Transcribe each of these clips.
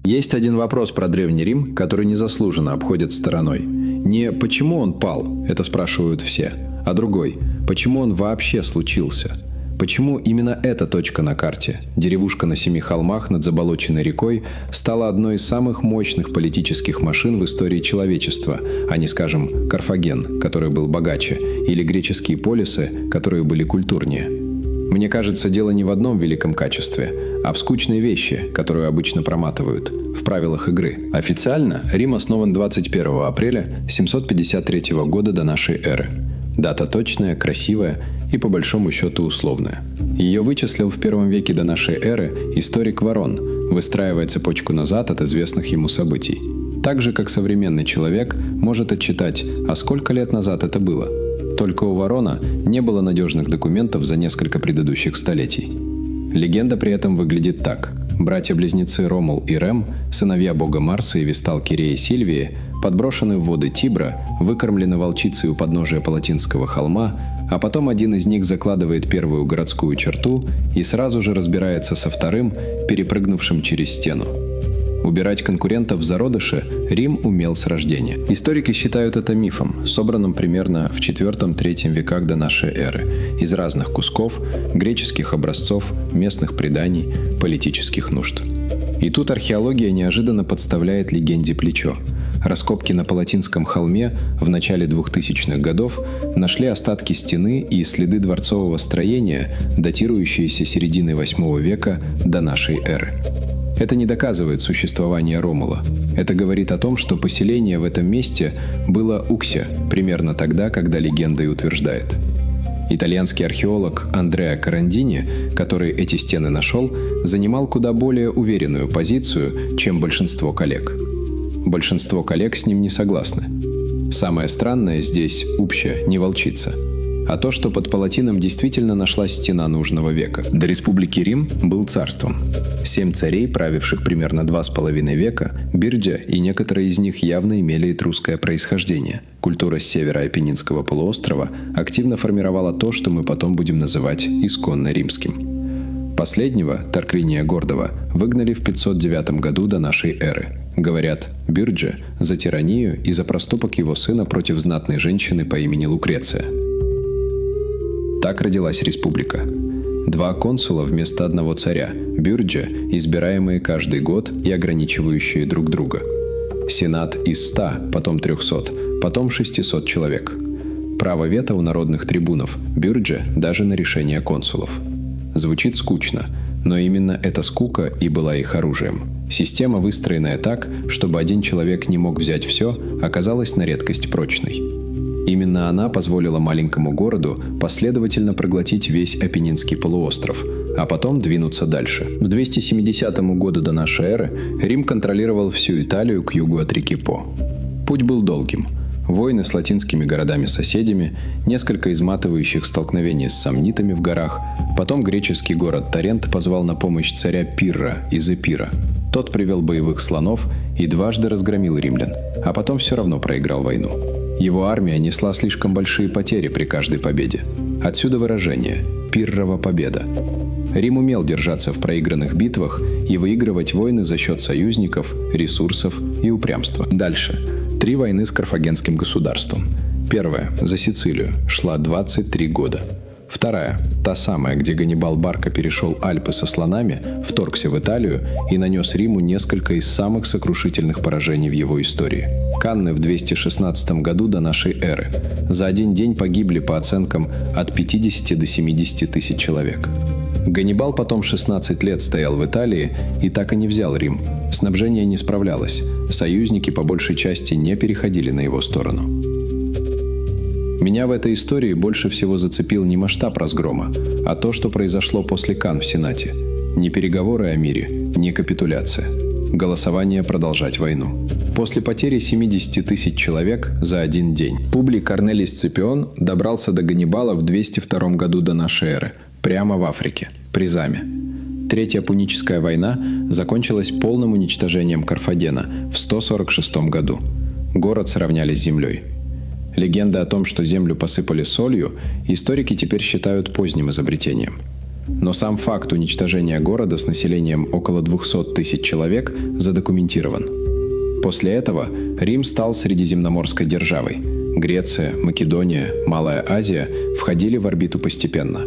Есть один вопрос про Древний Рим, который незаслуженно обходят стороной. Не «почему он пал?» – это спрашивают все, а другой – «почему он вообще случился?» Почему именно эта точка на карте, деревушка на 7 холмах над заболоченной рекой, стала одной из самых мощных политических машин в истории человечества, а не, скажем, Карфаген, который был богаче, или греческие полисы, которые были культурнее? Мне кажется, дело не в одном великом качестве, а в скучной вещи, которую обычно проматывают, в правилах игры. Официально Рим основан 21 апреля 753 года до нашей эры. Дата точная, красивая и по большому счету условная. Ее вычислил в 1 веке до нашей эры историк Варон, выстраивая цепочку назад от известных ему событий. Так же, как современный человек может отчитать, а сколько лет назад это было. Только у Варона не было надежных документов за несколько предыдущих столетий. Легенда при этом выглядит так. Братья-близнецы Ромул и Рем, сыновья бога Марса и весталки Реи Сильвии, подброшены в воды Тибра, выкормлены волчицей у подножия Палатинского холма, а потом один из них закладывает первую городскую черту и сразу же разбирается со вторым, перепрыгнувшим через стену. Убирать конкурентов в зародыше Рим умел с рождения. Историки считают это мифом, собранным примерно в IV-III веках до нашей эры, из разных кусков, греческих образцов, местных преданий, политических нужд. И тут археология неожиданно подставляет легенде плечо. Раскопки на Палатинском холме в начале 2000-х годов нашли остатки стены и следы дворцового строения, датирующиеся середины VIII века до нашей эры. Это не доказывает существование Ромула. Это говорит о том, что поселение в этом месте было Уксе, примерно тогда, когда легенда и утверждает. Итальянский археолог Андреа Карандини, который эти стены нашел, занимал куда более уверенную позицию, чем большинство коллег. Большинство коллег с ним не согласны. Самое странное здесь Упща, не волчица. А то, что под Палатином действительно нашлась стена нужного века. До Республики Рим был царством. 7 царей, правивших примерно 2,5 века, Бирдя, и некоторые из них явно имели этрусское происхождение. Культура с севера Апеннинского полуострова активно формировала то, что мы потом будем называть исконно римским. Последнего, Тарквиния Гордого, выгнали в 509 году до нашей эры. Говорят, Бирджа за тиранию и за проступок его сына против знатной женщины по имени Лукреция. Так родилась республика. 2 консула вместо одного царя, бюрджа, избираемые каждый год и ограничивающие друг друга. Сенат из 100, потом 300, потом 600 человек. Право вето у народных трибунов, бюрджа, даже на решение консулов. Звучит скучно, но именно эта скука и была их оружием. Система, выстроенная так, чтобы один человек не мог взять все, оказалась на редкость прочной. Именно она позволила маленькому городу последовательно проглотить весь Апеннинский полуостров, а потом двинуться дальше. К 270 году до нашей эры Рим контролировал всю Италию к югу от реки По. Путь был долгим. Войны с латинскими городами-соседями, несколько изматывающих столкновений с сомнитами в горах, потом греческий город Тарент позвал на помощь царя Пирра из Эпира. Тот привел боевых слонов и дважды разгромил римлян, а потом все равно проиграл войну. Его армия несла слишком большие потери при каждой победе. Отсюда выражение «Пиррова победа». Рим умел держаться в проигранных битвах и выигрывать войны за счет союзников, ресурсов и упрямства. Дальше. 3 войны с карфагенским государством. Первая, за Сицилию, шла 23 года. Вторая, та самая, где Ганнибал Барка перешел Альпы со слонами, вторгся в Италию и нанес Риму несколько из самых сокрушительных поражений в его истории. Канны в 216 году до нашей эры. За один день погибли, по оценкам, от 50 до 70 тысяч человек. Ганнибал потом 16 лет стоял в Италии и так и не взял Рим. Снабжение не справлялось. Союзники по большей части не переходили на его сторону. Меня в этой истории больше всего зацепил не масштаб разгрома, а то, что произошло после Канн в Сенате. Не переговоры о мире, не капитуляция. Голосование продолжать войну. После потери 70 тысяч человек за один день Публий Корнелий Сципион добрался до Ганнибала в 202 году до нашей эры, прямо в Африке, при Заме. Третья Пуническая война закончилась полным уничтожением Карфагена в 146 году. Город сравняли с землей. Легенда о том, что землю посыпали солью, историки теперь считают поздним изобретением. Но сам факт уничтожения города с населением около 200 тысяч человек задокументирован. После этого Рим стал средиземноморской державой. Греция, Македония, Малая Азия входили в орбиту постепенно.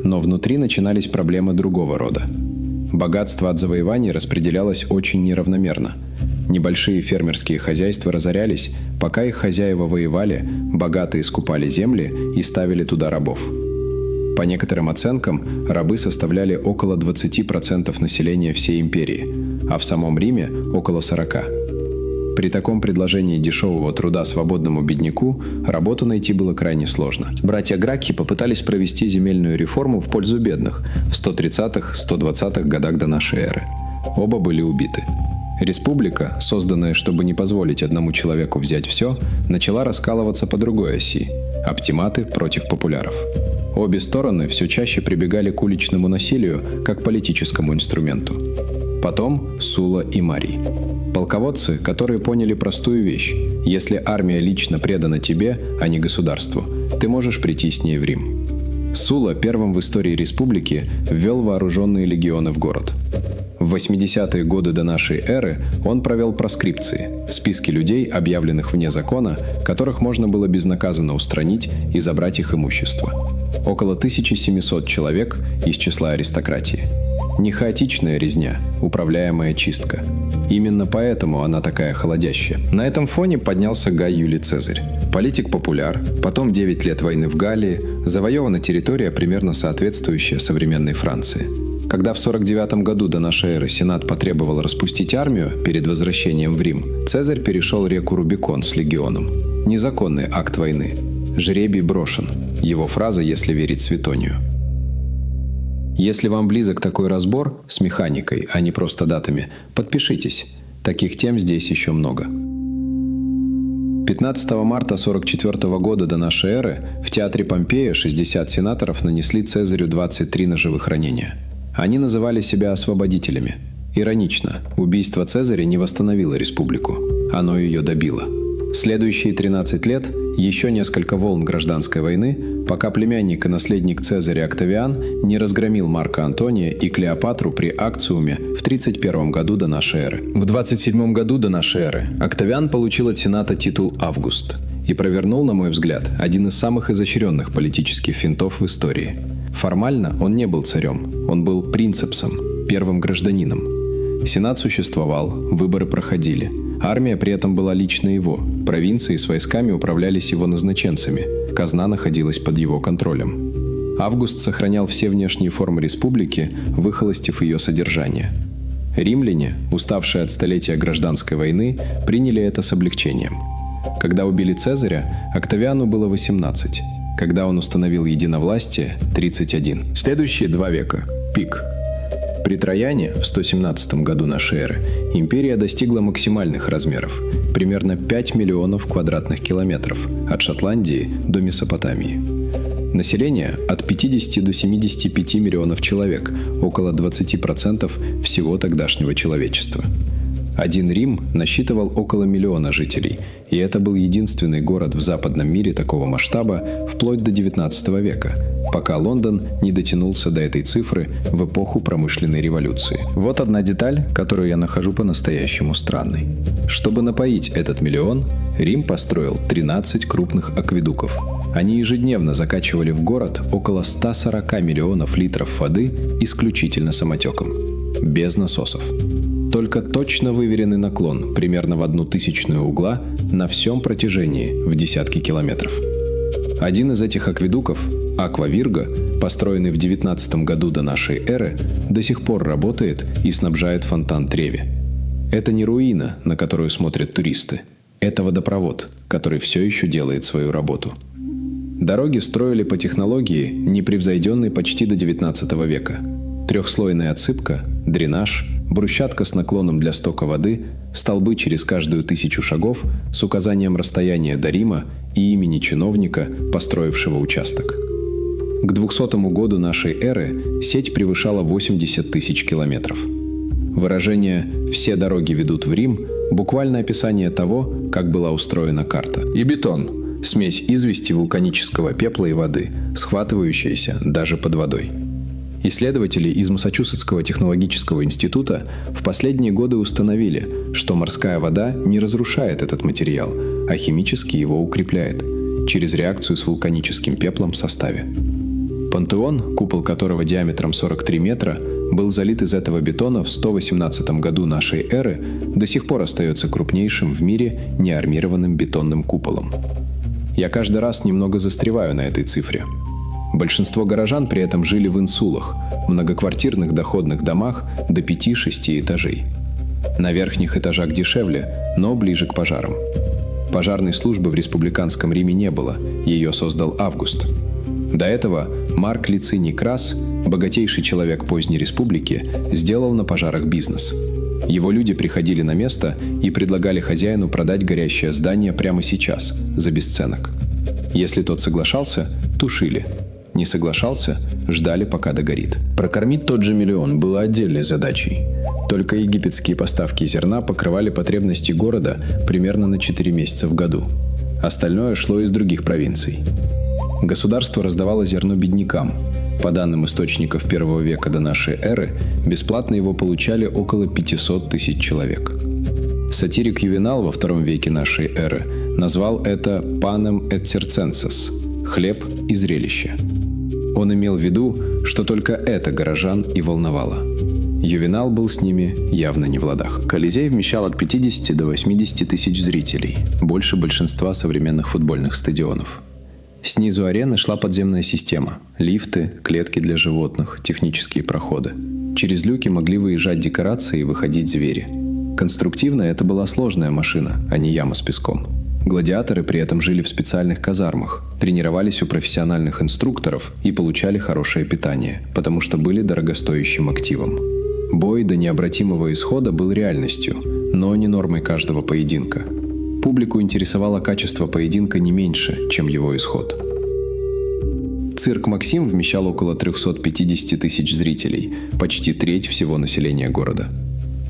Но внутри начинались проблемы другого рода. Богатство от завоеваний распределялось очень неравномерно. Небольшие фермерские хозяйства разорялись, пока их хозяева воевали, богатые скупали земли и ставили туда рабов. По некоторым оценкам, рабы составляли около 20% населения всей империи, а в самом Риме – около 40%. При таком предложении дешевого труда свободному бедняку работу найти было крайне сложно. Братья Гракхи попытались провести земельную реформу в пользу бедных в 130-120-х годах до нашей эры. Оба были убиты. Республика, созданная, чтобы не позволить одному человеку взять все, начала раскалываться по другой оси – оптиматы против популяров. Обе стороны все чаще прибегали к уличному насилию как политическому инструменту. Потом Сула и Марий. Полководцы, которые поняли простую вещь – если армия лично предана тебе, а не государству, ты можешь прийти с ней в Рим. Сула первым в истории республики ввел вооруженные легионы в город. В 80-е годы до нашей эры он провел проскрипции – списки людей, объявленных вне закона, которых можно было безнаказанно устранить и забрать их имущество. Около 1700 человек из числа аристократии. Не хаотичная резня, управляемая чистка. Именно поэтому она такая холодящая. На этом фоне поднялся Гай Юлий Цезарь. Политик-популяр, потом 9 лет войны в Галлии, завоевана территория, примерно соответствующая современной Франции. Когда в 49 году до нашей эры Сенат потребовал распустить армию перед возвращением в Рим, Цезарь перешел реку Рубикон с легионом. Незаконный акт войны. Жребий брошен. Его фраза, если верить Светонию. Если вам близок такой разбор с механикой, а не просто датами, подпишитесь. Таких тем здесь еще много. 15 марта 44 года до нашей эры в театре Помпея 60 сенаторов нанесли Цезарю 23 ножевых ранения. Они называли себя освободителями. Иронично, убийство Цезаря не восстановило республику. Оно ее добило. Следующие 13 лет еще несколько волн гражданской войны, пока племянник и наследник Цезаря Октавиан не разгромил Марка Антония и Клеопатру при Акциуме в 31 году до нашей эры. В 27 году до нашей эры Октавиан получил от Сената титул «Август» и провернул, на мой взгляд, один из самых изощренных политических финтов в истории. Формально он не был царем, он был принцепсом, первым гражданином. Сенат существовал, выборы проходили. Армия при этом была лично его, провинции с войсками управлялись его назначенцами, казна находилась под его контролем. Август сохранял все внешние формы республики, выхолостив ее содержание. Римляне, уставшие от столетия гражданской войны, приняли это с облегчением. Когда убили Цезаря, Октавиану было 18. Когда он установил единовластие – 31. Следующие 2 века – пик. При Траяне в 117 году нашей эры империя достигла максимальных размеров – примерно 5 миллионов квадратных километров от Шотландии до Месопотамии. Население от 50 до 75 миллионов человек, около 20% всего тогдашнего человечества. Один Рим насчитывал около 1 миллиона жителей, и это был единственный город в западном мире такого масштаба вплоть до XIX века, пока Лондон не дотянулся до этой цифры в эпоху промышленной революции. Вот одна деталь, которую я нахожу по-настоящему странной. Чтобы напоить этот 1 миллион, Рим построил 13 крупных акведуков. Они ежедневно закачивали в город около 140 миллионов литров воды исключительно самотеком, без насосов. Только точно выверенный наклон, примерно в 1/1000 угла, на всем протяжении в десятки километров. Один из этих акведуков, Аква Вирго, построенный в 19 году до нашей эры, до сих пор работает и снабжает фонтан Треви. Это не руина, на которую смотрят туристы. Это водопровод, который все еще делает свою работу. Дороги строили по технологии, непревзойденной почти до 19 века. Трехслойная отсыпка, дренаж, брусчатка с наклоном для стока воды, столбы через каждую 1000 шагов с указанием расстояния до Рима и имени чиновника, построившего участок. К 200 году нашей эры сеть превышала 80 тысяч километров. Выражение «все дороги ведут в Рим» – буквально описание того, как была устроена карта. И бетон – смесь извести, вулканического пепла и воды, схватывающаяся даже под водой. Исследователи из Массачусетского технологического института в последние годы установили, что морская вода не разрушает этот материал, а химически его укрепляет через реакцию с вулканическим пеплом в составе. Пантеон, купол которого диаметром 43 метра, был залит из этого бетона в 118 году нашей эры, до сих пор остается крупнейшим в мире неармированным бетонным куполом. Я каждый раз немного застреваю на этой цифре. Большинство горожан при этом жили в инсулах, многоквартирных доходных домах до 5-6 этажей. На верхних этажах дешевле, но ближе к пожарам. Пожарной службы в республиканском Риме не было, ее создал Август. До этого Марк Лициний Крас, богатейший человек поздней республики, сделал на пожарах бизнес. Его люди приходили на место и предлагали хозяину продать горящее здание прямо сейчас, за бесценок. Если тот соглашался, тушили. Не соглашался, ждали, пока догорит. Прокормить тот же миллион было отдельной задачей. Только египетские поставки зерна покрывали потребности города примерно на 4 месяца в году. Остальное шло из других провинций. Государство раздавало зерно беднякам. По данным источников 1 века до нашей эры, бесплатно его получали около 500 тысяч человек. Сатирик Ювенал во 2 веке нашей эры назвал это «panem et circenses» – «хлеб и зрелище». Он имел в виду, что только это горожан и волновало. Ювенал был с ними явно не в ладах. Колизей вмещал от 50 до 80 тысяч зрителей, больше большинства современных футбольных стадионов. Снизу арены шла подземная система – лифты, клетки для животных, технические проходы. Через люки могли выезжать декорации и выходить звери. Конструктивно это была сложная машина, а не яма с песком. Гладиаторы при этом жили в специальных казармах, тренировались у профессиональных инструкторов и получали хорошее питание, потому что были дорогостоящим активом. Бой до необратимого исхода был реальностью, но не нормой каждого поединка. Публику интересовало качество поединка не меньше, чем его исход. Цирк «Максим» вмещал около 350 тысяч зрителей, почти треть всего населения города.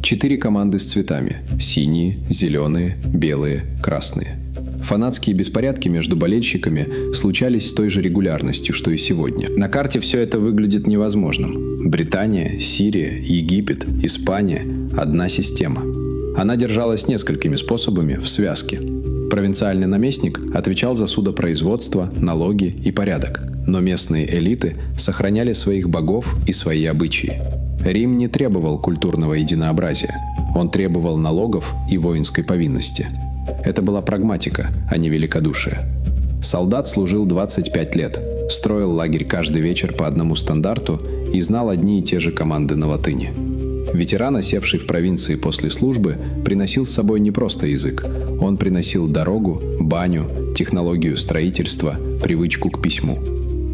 4 команды с цветами – синие, зеленые, белые, красные. Фанатские беспорядки между болельщиками случались с той же регулярностью, что и сегодня. На карте все это выглядит невозможным. Британия, Сирия, Египет, Испания – одна система. Она держалась несколькими способами в связке. Провинциальный наместник отвечал за судопроизводство, налоги и порядок, но местные элиты сохраняли своих богов и свои обычаи. Рим не требовал культурного единообразия, он требовал налогов и воинской повинности. Это была прагматика, а не великодушие. Солдат служил 25 лет, строил лагерь каждый вечер по одному стандарту и знал одни и те же команды на латыни. Ветеран, осевший в провинции после службы, приносил с собой не просто язык. Он приносил дорогу, баню, технологию строительства, привычку к письму.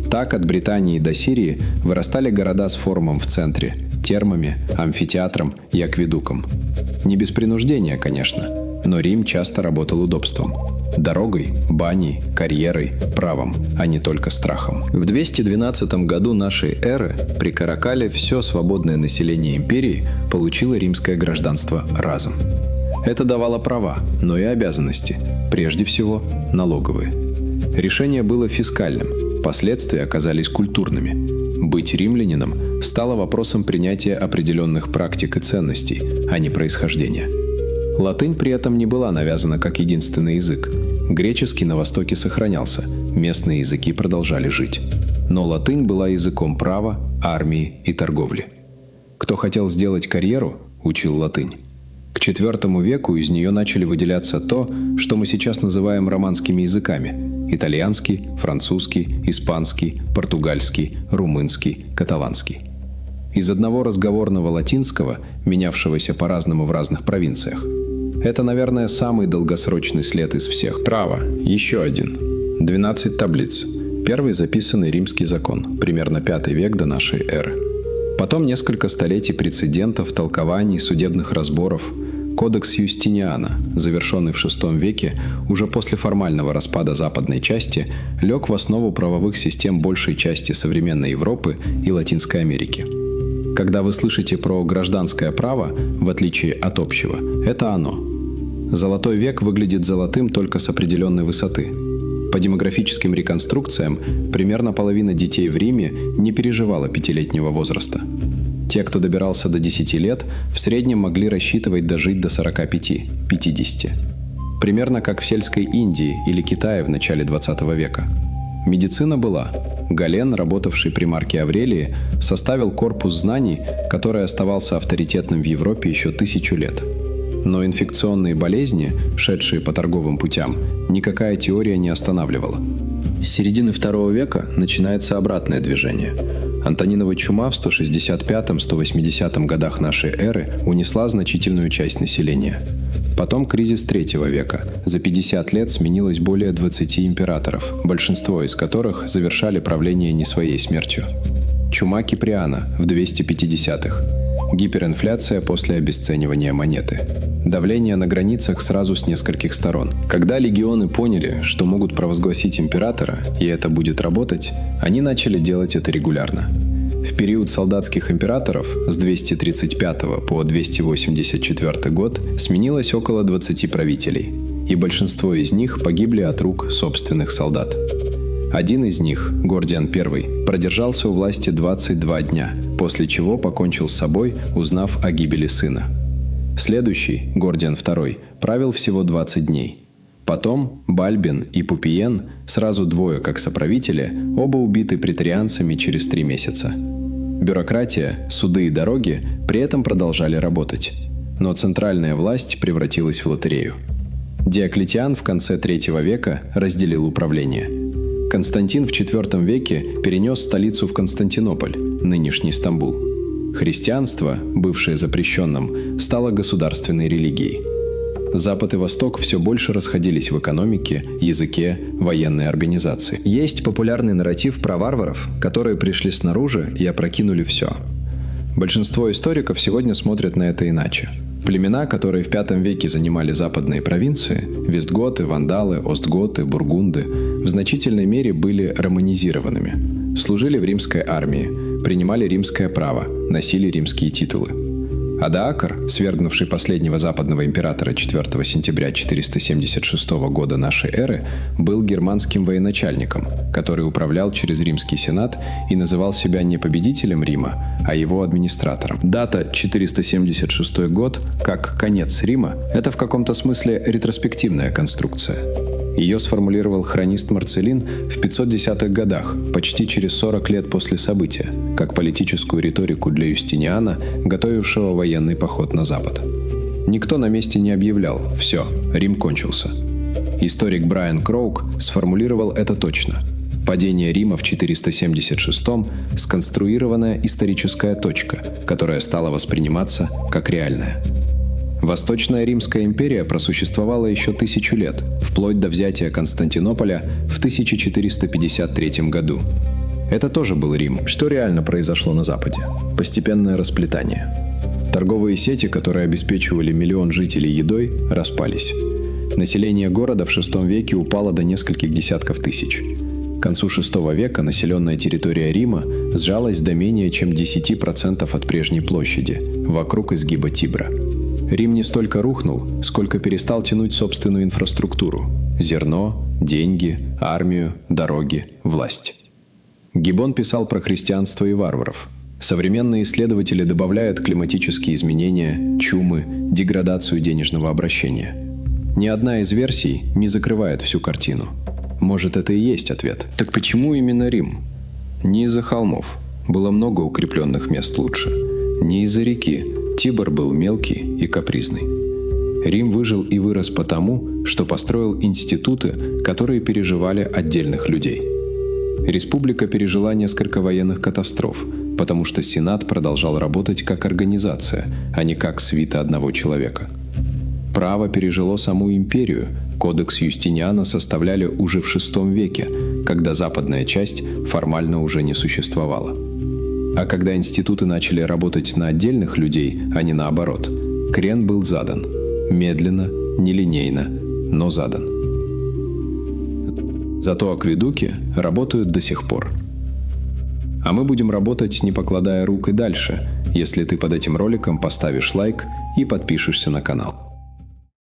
Так от Британии до Сирии вырастали города с форумом в центре, термами, амфитеатром и акведуком. Не без принуждения, конечно, но Рим часто работал удобством. Дорогой, баней, карьерой, правом, а не только страхом. В 212 году нашей эры при Каракале все свободное население империи получило римское гражданство разом. Это давало права, но и обязанности, прежде всего налоговые. Решение было фискальным, последствия оказались культурными. Быть римлянином стало вопросом принятия определенных практик и ценностей, а не происхождения. Латынь при этом не была навязана как единственный язык. Греческий на Востоке сохранялся, местные языки продолжали жить. Но латынь была языком права, армии и торговли. Кто хотел сделать карьеру, учил латынь. К IV веку из нее начали выделяться то, что мы сейчас называем романскими языками – итальянский, французский, испанский, португальский, румынский, каталанский. Из одного разговорного латинского, менявшегося по-разному в разных провинциях. Это, наверное, самый долгосрочный след из всех. Право. Еще один. 12 таблиц. Первый записанный римский закон, примерно 5 век до нашей эры. Потом несколько столетий прецедентов, толкований, судебных разборов. Кодекс Юстиниана, завершенный в VI веке, уже после формального распада западной части, лег в основу правовых систем большей части современной Европы и Латинской Америки. Когда вы слышите про гражданское право, в отличие от общего, это оно. Золотой век выглядит золотым только с определенной высоты. По демографическим реконструкциям, примерно половина детей в Риме не переживала 5-летнего возраста. Те, кто добирался до 10 лет, в среднем могли рассчитывать дожить до 45-50. Примерно как в сельской Индии или Китае в начале 20 века. Медицина была. Гален, работавший при Марке Аврелии, составил корпус знаний, который оставался авторитетным в Европе еще 1000 лет. Но инфекционные болезни, шедшие по торговым путям, никакая теория не останавливала. С середины II века начинается обратное движение. Антонинова чума в 165-180 годах нашей эры унесла значительную часть населения. Потом кризис III века. За 50 лет сменилось более 20 императоров, большинство из которых завершали правление не своей смертью. Чума Киприана в 250-х. Гиперинфляция после обесценивания монеты. Давление на границах сразу с нескольких сторон. Когда легионы поняли, что могут провозгласить императора, и это будет работать, они начали делать это регулярно. В период солдатских императоров с 235 по 284 год сменилось около 20 правителей, и большинство из них погибли от рук собственных солдат. Один из них, Гордиан I, продержался у власти 22 дня, после чего покончил с собой, узнав о гибели сына. Следующий, Гордиан II, правил всего 20 дней. Потом Бальбин и Пупиен, сразу двое как соправители, оба убиты претарианцами через 3 месяца. Бюрократия, суды и дороги при этом продолжали работать. Но центральная власть превратилась в лотерею. Диоклетиан в конце III века разделил управление. Константин в IV веке перенес столицу в Константинополь, нынешний Стамбул. Христианство, бывшее запрещенным, стало государственной религией. Запад и Восток все больше расходились в экономике, языке, военной организации. Есть популярный нарратив про варваров, которые пришли снаружи и опрокинули все. Большинство историков сегодня смотрят на это иначе. Племена, которые в V веке занимали западные провинции – вестготы, вандалы, остготы, бургунды – в значительной мере были романизированными. Служили в римской армии, принимали римское право, носили римские титулы. Адаакр, свергнувший последнего западного императора 4 сентября 476 года нашей эры, был германским военачальником, который управлял через римский сенат и называл себя не победителем Рима, а его администратором. Дата 476 год, как конец Рима, это в каком-то смысле ретроспективная конструкция. Ее сформулировал хронист Марцелин в 510-х годах, почти через 40 лет после события, как политическую риторику для Юстиниана, готовившего военный поход на Запад. Никто на месте не объявлял «все, Рим кончился». Историк Брайан Кроук сформулировал это точно. Падение Рима в 476-м – сконструированная историческая точка, которая стала восприниматься как реальная. Восточная Римская империя просуществовала еще 1000 лет, вплоть до взятия Константинополя в 1453 году. Это тоже был Рим. Что реально произошло на Западе? Постепенное расплетание. Торговые сети, которые обеспечивали миллион жителей едой, распались. Население города в VI веке упало до нескольких десятков тысяч. К концу VI века населенная территория Рима сжалась до менее чем 10% от прежней площади, вокруг изгиба Тибра. Рим не столько рухнул, сколько перестал тянуть собственную инфраструктуру – зерно, деньги, армию, дороги, власть. Гиббон писал про христианство и варваров. Современные исследователи добавляют климатические изменения, чумы, деградацию денежного обращения. Ни одна из версий не закрывает всю картину. Может, это и есть ответ. Так почему именно Рим? Не из-за холмов. Было много укрепленных мест лучше. Не из-за реки. Тибр был мелкий и капризный. Рим выжил и вырос потому, что построил институты, которые переживали отдельных людей. Республика пережила несколько военных катастроф, потому что Сенат продолжал работать как организация, а не как свита одного человека. Право пережило саму империю, кодекс Юстиниана составляли уже в VI веке, когда западная часть формально уже не существовала. А когда институты начали работать на отдельных людей, а не наоборот, крен был задан. Медленно, нелинейно, но задан. Зато акведуки работают до сих пор. А мы будем работать, не покладая рук и дальше, если ты под этим роликом поставишь лайк и подпишешься на канал.